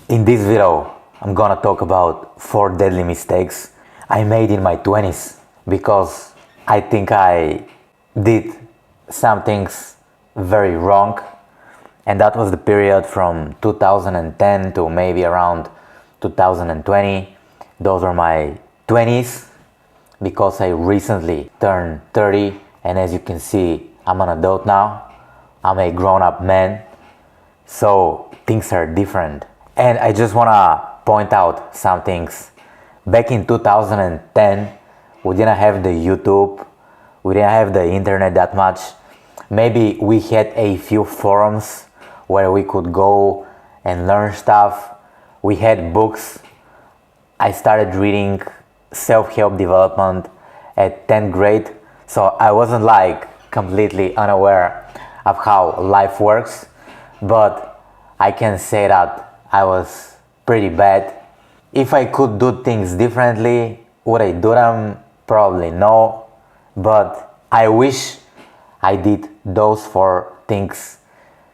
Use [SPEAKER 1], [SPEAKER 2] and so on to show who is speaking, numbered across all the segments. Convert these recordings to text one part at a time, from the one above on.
[SPEAKER 1] In this video, I'm gonna talk about 4 deadly mistakes I made in my 20s because I think I did some things very wrong, and that was the period from 2010 to maybe around 2020. Those are my 20s because I recently turned 30, and as you can see, I'm an adult now. I'm a grown-up man, so things are different. And I just wanna point out some things. Back in 2010, we didn't have the YouTube, we didn't have the internet that much. Maybe we had a few forums where we could go and learn stuff. We had books. I started reading self-help development at 10th grade, so I wasn't like completely unaware of how life works, but I can say that I was pretty bad. If I could do things differently, would I do them? Probably no, but I wish I did those 4 things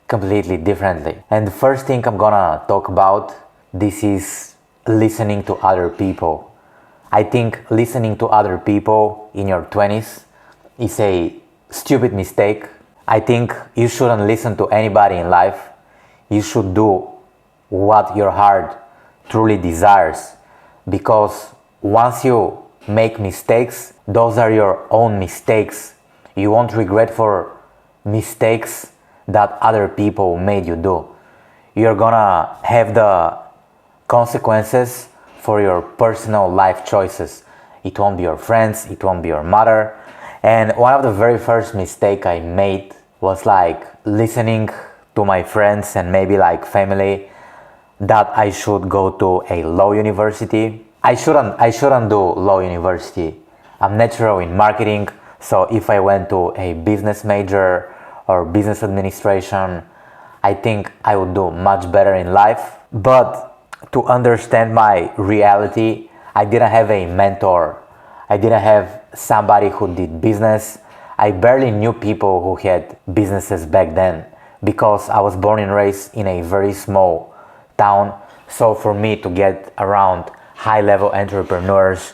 [SPEAKER 1] completely differently. And the first thing I'm gonna talk about, this is listening to other people. I think listening to other people in your 20s is a stupid mistake. I think you shouldn't listen to anybody in life. You should do what your heart truly desires, because once you make mistakes, those are your own mistakes. You won't regret for mistakes that other people made you do. You're gonna have the consequences for your personal life choices. It won't be your friends, it won't be your mother. And one of the very first mistake I made was like listening to my friends and maybe like family that I should go to a law university. I shouldn't do law university. I'm natural in marketing, so if I went to a business major or business administration, I think I would do much better in life. But to understand my reality, I didn't have a mentor. I didn't have somebody who did business. I barely knew people who had businesses back then because I was born and raised in a very small town. So for me to get around high-level entrepreneurs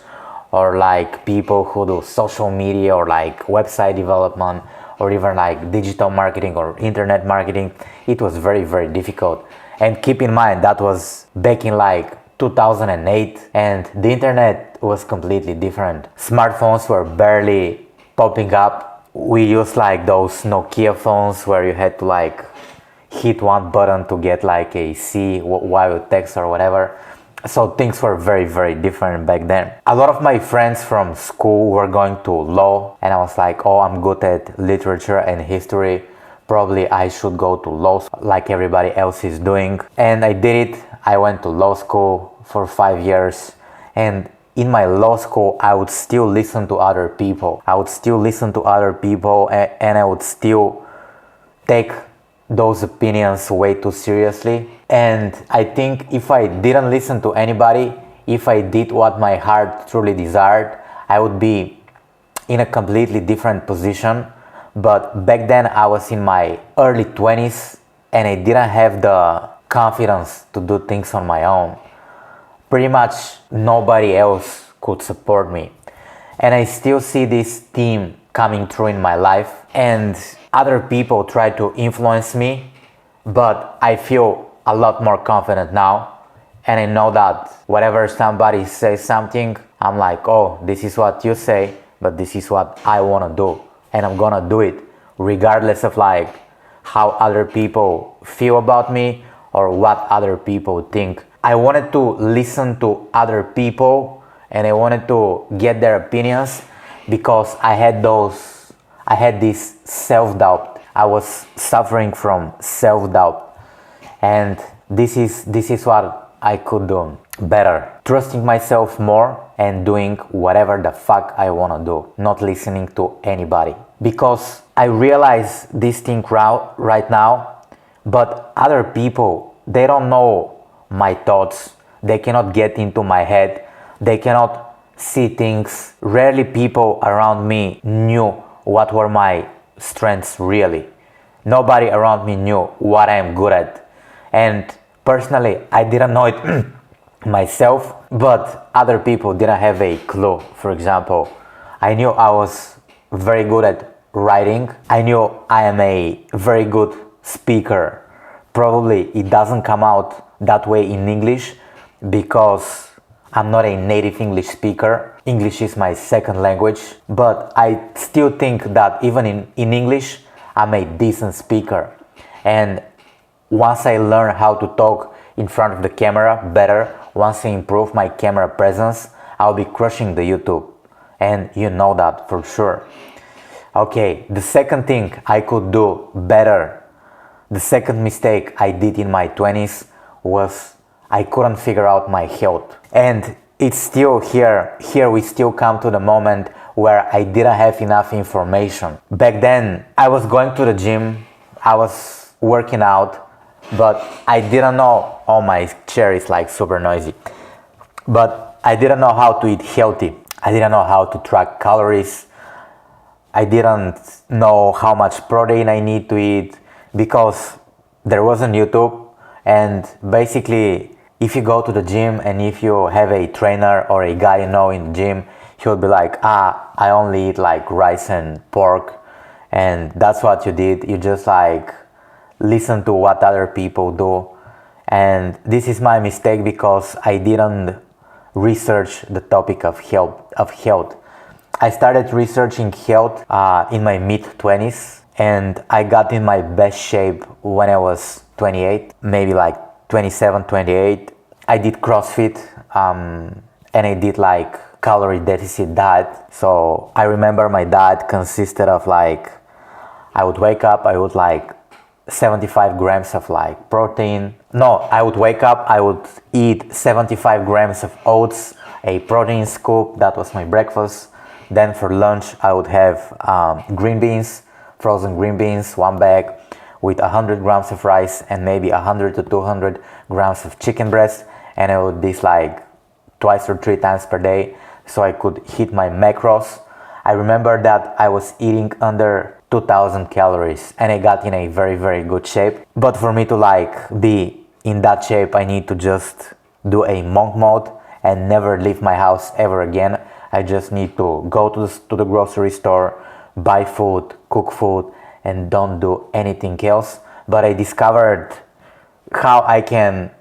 [SPEAKER 1] or like people who do social media or like website development or even like digital marketing or internet marketing, it was very, very difficult. And keep in mind, that was back in like 2008, and the internet was completely different. Smartphones were barely popping up. We used like those Nokia phones where you had to like hit one button to get like a C while you text or whatever. So things were very, very different back then. A lot of my friends from school were going to law, and I was like, oh, I'm good at literature and history. Probably I should go to law school like everybody else is doing. And I did it. I went to law school for 5 years. And in my law school, I would still listen to other people. I would still listen to other people, and I would still take those opinions way too seriously. And I think if I didn't listen to anybody, if I did what my heart truly desired, I would be in a completely different position. But back then I was in my early 20s and I didn't have the confidence to do things on my own. Pretty much nobody else could support me. And I still see this theme coming through in my life, and other people try to influence me, but I feel a lot more confident now. And I know that whatever somebody says something, I'm like, oh, this is what you say, but this is what I want to do. And I'm gonna do it regardless of like how other people feel about me or what other people think. I wanted to listen to other people and I wanted to get their opinions because I had this self-doubt. I was suffering from self-doubt, and this is what I could do better. Trusting myself more and doing whatever the fuck I wanna do, not listening to anybody. Because I realize this thing right now, but other people, they don't know my thoughts. They cannot get into my head. They cannot see things. Rarely people around me knew what were my strengths really. Nobody around me knew what I'm good at. And personally, I didn't know it myself, but other people didn't have a clue. For example, I knew I was very good at writing. I knew I am a very good speaker. Probably it doesn't come out that way in English because I'm not a native English speaker. English is my second language, but I still think that even in English, I'm a decent speaker. And once I learn how to talk in front of the camera better, once I improve my camera presence, I'll be crushing the YouTube. And you know that for sure. Okay, the second thing I could do better, the second mistake I did in my 20s was I couldn't figure out my health. And it's still here we still come to the moment where I didn't have enough information. Back then, I was going to the gym, I was working out, but I didn't know, oh, my chair is like super noisy, but I didn't know how to eat healthy. I didn't know how to track calories. I didn't know how much protein I need to eat because there wasn't YouTube. And basically, if you go to the gym and if you have a trainer or a guy you know in the gym, he'll be like, I only eat like rice and pork, and that's what you did. You just like listen to what other people do. And this is my mistake because I didn't research the topic of health. I started researching health in my mid-20s, and I got in my best shape when I was 28, maybe like 27, 28. I did CrossFit and I did like calorie deficit diet. So I remember my diet consisted of like, I would wake up, I would like 75 grams of like protein. No, I would wake up, I would eat 75 grams of oats, a protein scoop, that was my breakfast. Then for lunch, I would have green beans, frozen green beans, one bag with 100 grams of rice and maybe 100 to 200 grams of chicken breast. And I would do this like twice or three times per day so I could hit my macros. I remember that I was eating under 2000 calories and I got in a very, very good shape. But for me to like be in that shape, I need to just do a monk mode and never leave my house ever again. I just need to go to the grocery store, buy food, cook food, and don't do anything else. But I discovered how I can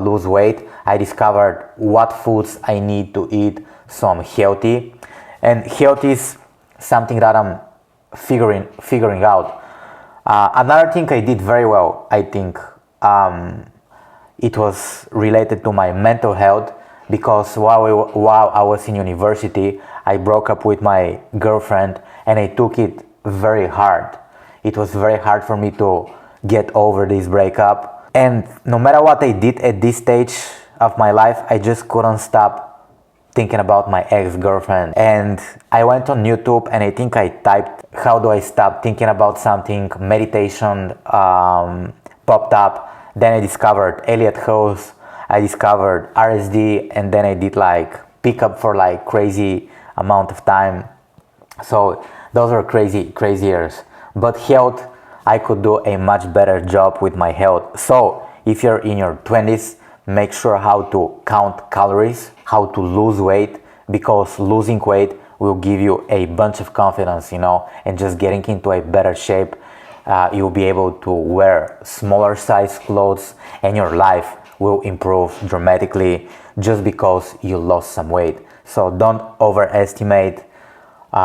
[SPEAKER 1] lose weight. I discovered what foods I need to eat so I'm healthy. And health is something that I'm figuring out. Another thing I did very well, I think, it was related to my mental health, because while I was in university, I broke up with my girlfriend and I took it very hard. It was very hard for me to get over this breakup. And no matter what I did at this stage of my life, I just couldn't stop thinking about my ex-girlfriend. And I went on YouTube and I think I typed, how do I stop thinking about something? Meditation popped up. Then I discovered Elliot House. I discovered RSD, and then I did like pickup for like crazy amount of time. So those are crazy years. But health, I could do a much better job with my health. So if you're in your 20s, make sure how to count calories, how to lose weight, because losing weight will give you a bunch of confidence, and just getting into a better shape. You'll be able to wear smaller size clothes and your life will improve dramatically just because you lost some weight. So don't overestimate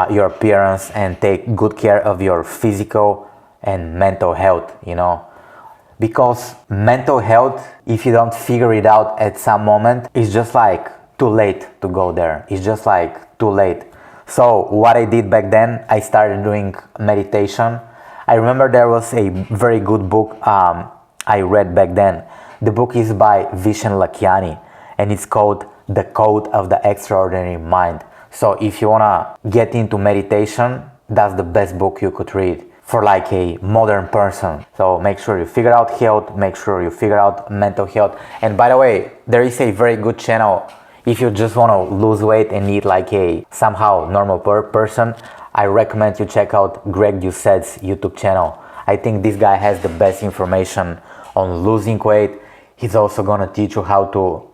[SPEAKER 1] your appearance and take good care of your physical and mental health, because mental health, if you don't figure it out at some moment, it's just like too late to go there. It's just like too late. So what I did back then, I started doing meditation. I remember there was a very good book I read back then. The book is by Vishen Lakiani and it's called The Code of the Extraordinary Mind. So if you wanna get into meditation, that's the best book you could read for like a modern person. So make sure you figure out health, make sure you figure out mental health. And by the way, there is a very good channel if you just wanna lose weight and eat like a somehow normal person. I recommend you check out Greg Doucette's YouTube channel. I think this guy has the best information on losing weight. He's also gonna teach you how to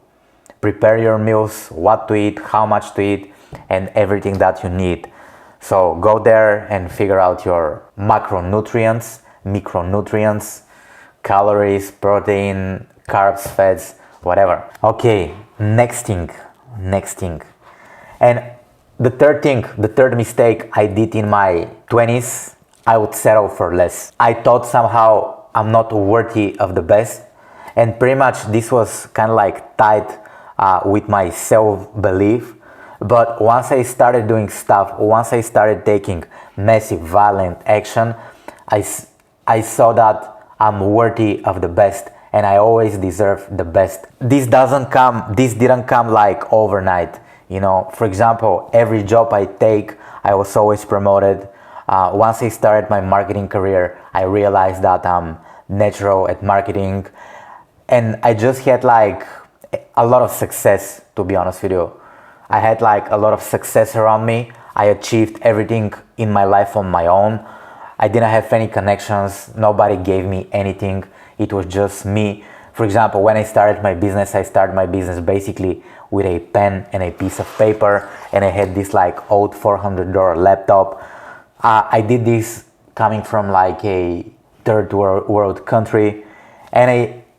[SPEAKER 1] prepare your meals, what to eat, how much to eat, and everything that you need. So go there and figure out your macronutrients, micronutrients, calories, protein, carbs, fats, whatever. Okay, next thing. And the third mistake I did in my 20s, I would settle for less. I thought somehow I'm not worthy of the best, and pretty much this was kind of like tied with my self-belief. But once I started doing stuff, once I started taking massive violent action, I saw that I'm worthy of the best and I always deserve the best. This didn't come like overnight. You know, for example, every job I take, I was always promoted. Once I started my marketing career, I realized that I'm natural at marketing, and I just had like a lot of success, to be honest with you. I had like a lot of success around me. I achieved everything in my life on my own. I didn't have any connections. Nobody gave me anything. It was just me. For example, when I started my business basically with a pen and a piece of paper, and I had this like old $400 laptop. I did this coming from like a third world country, and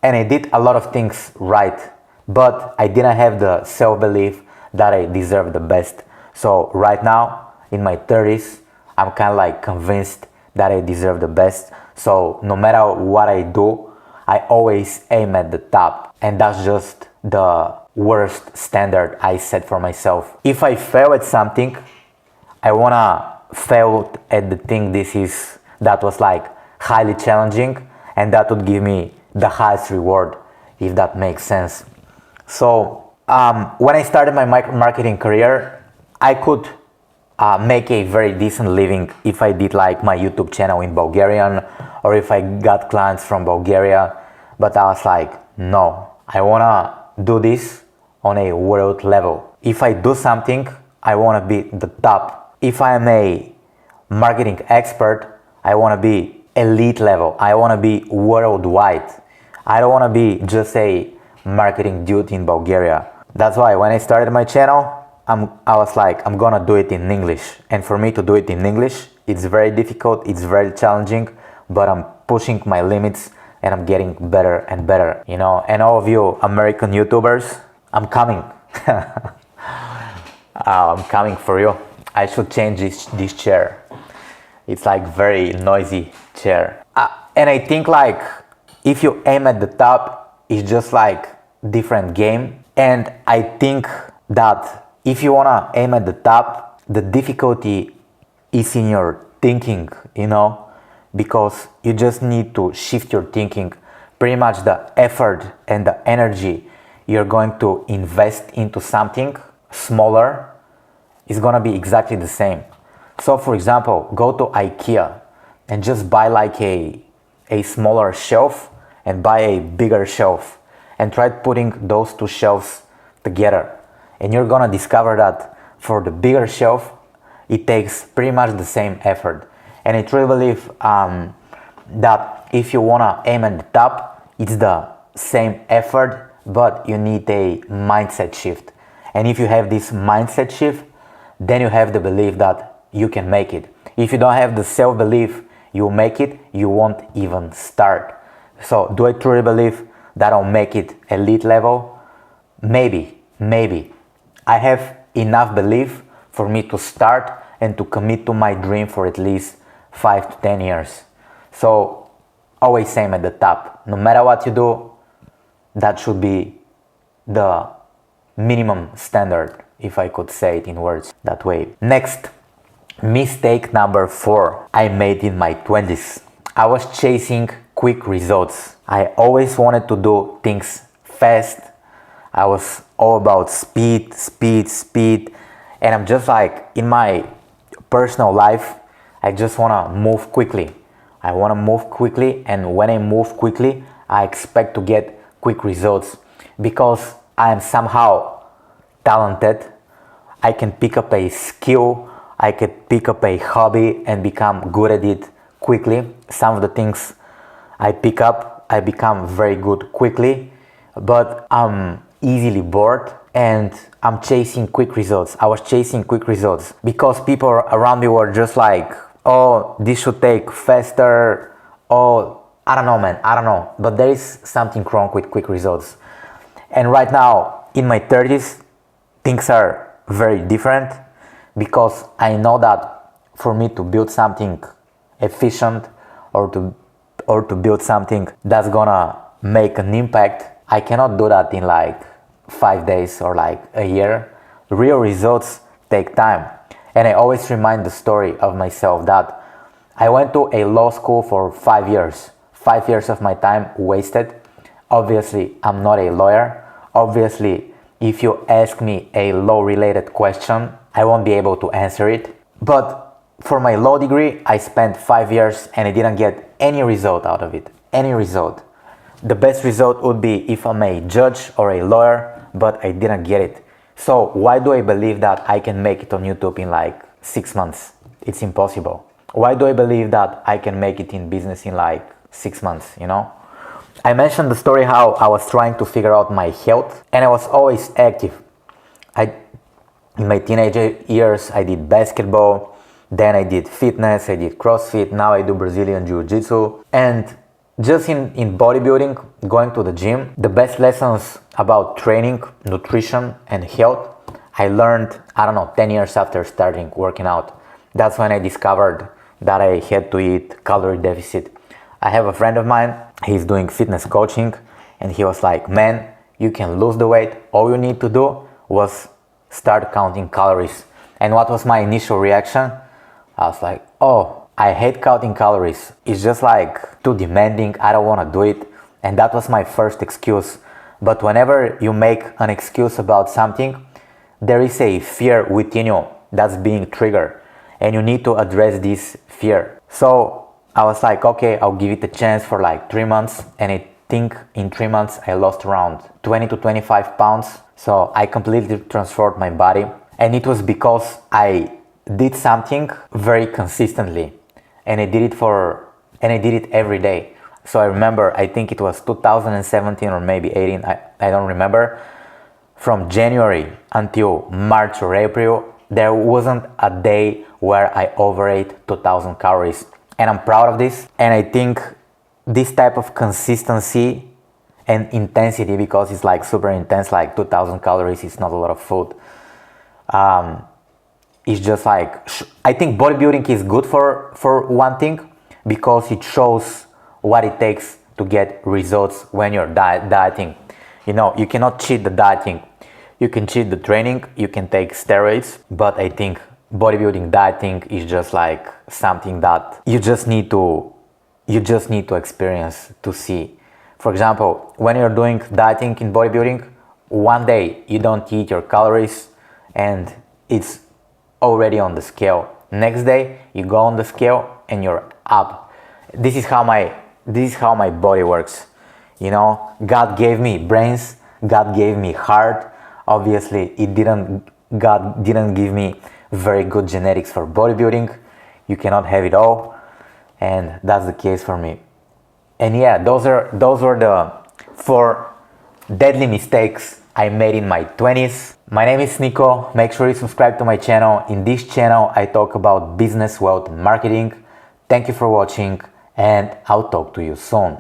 [SPEAKER 1] I did a lot of things right, but I didn't have the self-belief that I deserve the best. So right now, in my 30s, I'm kind of like convinced that I deserve the best. So no matter what I do, I always aim at the top. And that's just the worst standard I set for myself. If I fail at something, I wanna fail at the thing that was like highly challenging, and that would give me the highest reward, if that makes sense. So when I started my marketing career, I could make a very decent living if I did like my YouTube channel in Bulgarian, or if I got clients from Bulgaria. But I was like, no, I wanna do this on a world level. If I do something, I wanna be the top. If I am a marketing expert, I wanna be elite level. I wanna be worldwide. I don't wanna be just a marketing dude in Bulgaria. That's why when I started my channel, I was like, I'm gonna do it in English. And for me to do it in English, it's very difficult, it's very challenging, but I'm pushing my limits and I'm getting better and better, you know. And all of you American YouTubers, I'm coming. I'm coming for you. I should change this chair. It's like very noisy chair. And I think like if you aim at the top, it's just like different game. And I think that if you wanna aim at the top, the difficulty is in your thinking, you know, because you just need to shift your thinking. Pretty much the effort and the energy you're going to invest into something smaller is gonna be exactly the same. So for example, go to IKEA and just buy like a smaller shelf and buy a bigger shelf, and try putting those two shelves together, and you're gonna discover that for the bigger shelf it takes pretty much the same effort. And I truly believe that if you wanna aim at the top, it's the same effort, but you need a mindset shift. And if you have this mindset shift, then you have the belief that you can make it. If you don't have the self-belief you'll make it, you won't even start. So do I truly believe that I'll make it elite level? Maybe. I have enough belief for me to start and to commit to my dream for at least 5 to 10 years. So always aim at the top. No matter what you do, that should be the minimum standard, if I could say it in words that way. Next, mistake number 4 I made in my 20s. I was chasing quick results. I always wanted to do things fast. I was all about speed. And I'm just like, in my personal life, I just wanna move quickly. I wanna move quickly, and when I move quickly, I expect to get quick results because I am somehow talented. I can pick up a skill, I could pick up a hobby and become good at it quickly. Some of the things I pick up, I become very good quickly. but I'm easily bored and I'm chasing quick results. I was chasing quick results because people around me were just like, oh, this should take faster. Oh, I don't know, man, I don't know. But there is something wrong with quick results. And right now, in my 30s, things are very different because I know that for me to build something efficient or to build something that's gonna make an impact, I cannot do that in like 5 days or like a year. Real results take time. And I always remind the story of myself that I went to a law school for 5 years. 5 years of my time wasted. Obviously, I'm not a lawyer. Obviously, if you ask me a law related question, I won't be able to answer it. But for my law degree, I spent 5 years and I didn't get any result out of it. Any result. The best result would be if I'm a judge or a lawyer, but I didn't get it. So why do I believe that I can make it on YouTube in like 6 months? It's impossible. Why do I believe that I can make it in business in like 6 months, you know? I mentioned the story how I was trying to figure out my health and I was always active. In my teenage years, I did basketball, then I did fitness, I did CrossFit, now I do Brazilian Jiu-Jitsu. And just in bodybuilding, going to the gym, the best lessons about training, nutrition, and health, I learned, 10 years after starting working out. That's when I discovered that I had to eat calorie deficit. I have a friend of mine, he's doing fitness coaching, and he was like, man, you can lose the weight. All you need to do was start counting calories. And what was my initial reaction? I was like, oh, I hate counting calories. It's just like too demanding. I don't want to do it. And that was my first excuse. But whenever you make an excuse about something, there is a fear within you that's being triggered. And you need to address this fear. So I was like, okay, I'll give it a chance for like 3 months. And I think in 3 months, I lost around 20 to 25 pounds. So I completely transformed my body. And it was because I did something very consistently. And I did it every day. So I remember, I think it was 2017 or maybe 18, I don't remember. From January until March or April, there wasn't a day where I overate 2000 calories. And I'm proud of this. And I think this type of consistency and intensity, because it's like super intense, like 2000 calories is not a lot of food. It's just like, I think bodybuilding is good for one thing, because it shows what it takes to get results when you're dieting. You know, you cannot cheat the dieting. You can cheat the training, you can take steroids, but I think bodybuilding dieting is just like something that you just need to experience to see. For example, when you're doing dieting in bodybuilding, one day you don't eat your calories and it's already on the scale. Next day you go on the scale and you're up. This is how my body works. You know, God gave me brains, God gave me heart. Obviously, God didn't give me very good genetics for bodybuilding. You cannot have it all, and that's the case for me. And yeah, those were the 4 deadly mistakes I made in my 20s. My name is Nico. Make sure you subscribe to my channel. In this channel, I talk about business, wealth, and marketing. Thank you for watching, and I'll talk to you soon.